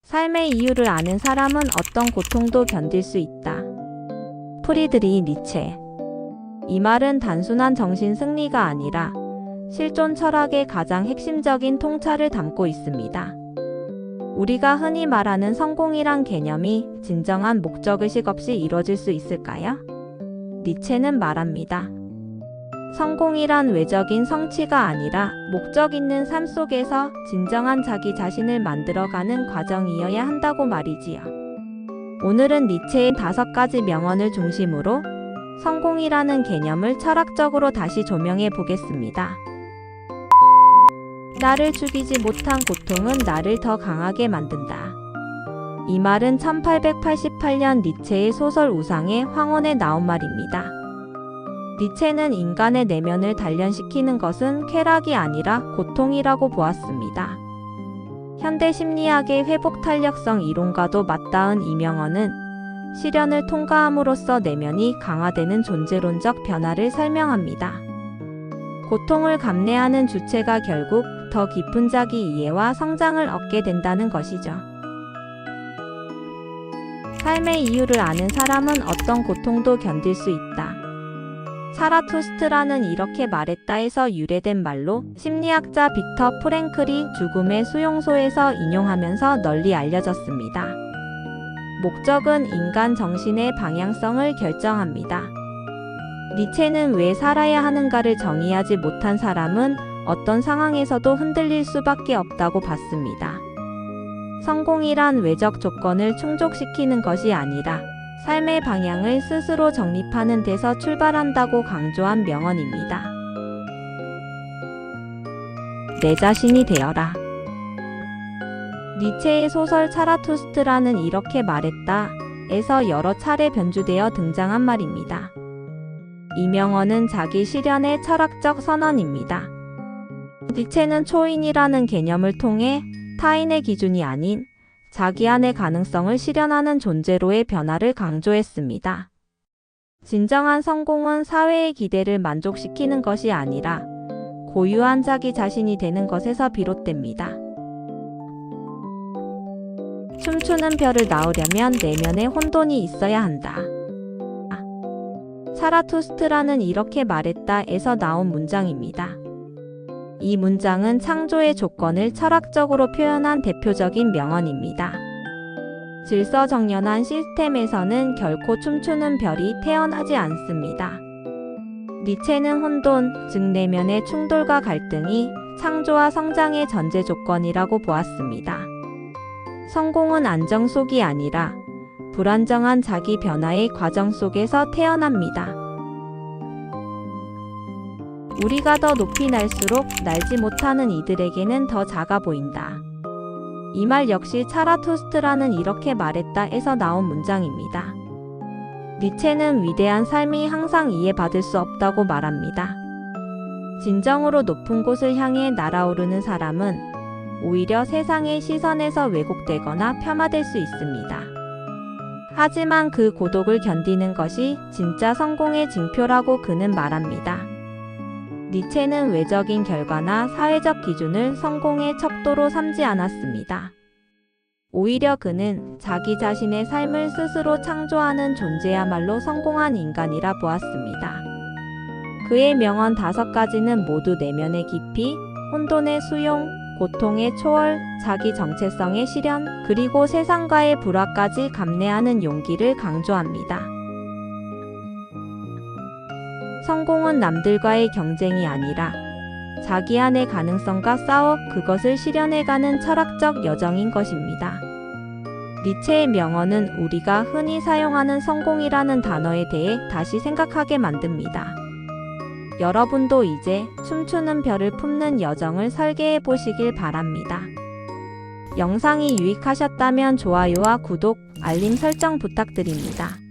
삶의 이유를 아는 사람은 어떤 고통도 견딜 수 있다. 프리드리히 니체. 이 말은 단순한 정신 승리가 아니라 실존 철학의 가장 핵심적인 통찰을 담고 있습니다. 우리가 흔히 말하는 성공이란 개념이 진정한 목적의식 없이 이루어질 수 있을까요? 니체는 말합니다. 성공이란 외적인 성취가 아니라 목적 있는 삶 속에서 진정한 자기 자신을 만들어가는 과정이어야 한다고 말이지요. 오늘은 니체의 5가지 명언을 중심으로 성공이라는 개념을 철학적으로 다시 조명해 보겠습니다. 나를 죽이지 못한 고통은 나를 더 강하게 만든다. 이 말은 1888년 니체의 소설 우상의 황혼에 나온 말입니다. 니체는 인간의 내면을 단련시키는 것은 쾌락이 아니라 고통이라고 보았습니다. 현대 심리학의 회복 탄력성 이론과도 맞닿은 이 명언은 시련을 통과함으로써 내면이 강화되는 존재론적 변화를 설명합니다. 고통을 감내하는 주체가 결국 더 깊은 자기 이해와 성장을 얻게 된다는 것이죠. 삶의 이유를 아는 사람은 어떤 고통도 견딜 수 있다. 사라투스트라는 이렇게 말했다에서 유래된 말로 심리학자 빅터 프랭클이 죽음의 수용소에서 인용하면서 널리 알려졌습니다. 목적은 인간 정신의 방향성을 결정합니다. 니체는 왜 살아야 하는가를 정의하지 못한 사람은 어떤 상황에서도 흔들릴 수밖에 없다고 봤습니다. 성공이란 외적 조건을 충족시키는 것이 아니라 삶의 방향을 스스로 정립하는 데서 출발한다고 강조한 명언입니다. 내 자신이 되어라. 니체의 소설 차라투스트라는 이렇게 말했다 에서 여러 차례 변주되어 등장한 말입니다. 이 명언은 자기 실현의 철학적 선언입니다. 니체는 초인이라는 개념을 통해 타인의 기준이 아닌 자기 안의 가능성을 실현하는 존재로의 변화를 강조했습니다. 진정한 성공은 사회의 기대를 만족시키는 것이 아니라 고유한 자기 자신이 되는 것에서 비롯됩니다. 춤추는 별을 낳으려면 내면에 혼돈이 있어야 한다. 사라투스트라는 이렇게 말했다에서 나온 문장입니다. 이 문장은 창조의 조건을 철학적으로 표현한 대표적인 명언입니다. 질서정연한 시스템에서는 결코 춤추는 별이 태어나지 않습니다. 니체는 혼돈, 즉 내면의 충돌과 갈등이 창조와 성장의 전제 조건이라고 보았습니다. 성공은 안정 속이 아니라 불안정한 자기 변화의 과정 속에서 태어납니다. 우리가 더 높이 날수록 날지 못하는 이들에게는 더 작아 보인다. 이 말 역시 차라투스트라는 이렇게 말했다에서 나온 문장입니다. 니체는 위대한 삶이 항상 이해받을 수 없다고 말합니다. 진정으로 높은 곳을 향해 날아오르는 사람은 오히려 세상의 시선에서 왜곡되거나 폄하될 수 있습니다. 하지만 그 고독을 견디는 것이 진짜 성공의 징표라고 그는 말합니다. 니체는 외적인 결과나 사회적 기준을 성공의 척도로 삼지 않았습니다. 오히려 그는 자기 자신의 삶을 스스로 창조하는 존재야말로 성공한 인간이라 보았습니다. 그의 명언 5가지는 모두 내면의 깊이, 혼돈의 수용, 고통의 초월, 자기 정체성의 실현, 그리고 세상과의 불화까지 감내하는 용기를 강조합니다. 성공은 남들과의 경쟁이 아니라 자기 안의 가능성과 싸워 그것을 실현해가는 철학적 여정인 것입니다. 니체의 명언은 우리가 흔히 사용하는 성공이라는 단어에 대해 다시 생각하게 만듭니다. 여러분도 이제 춤추는 별을 품는 여정을 설계해 보시길 바랍니다. 영상이 유익하셨다면 좋아요와 구독, 알림 설정 부탁드립니다.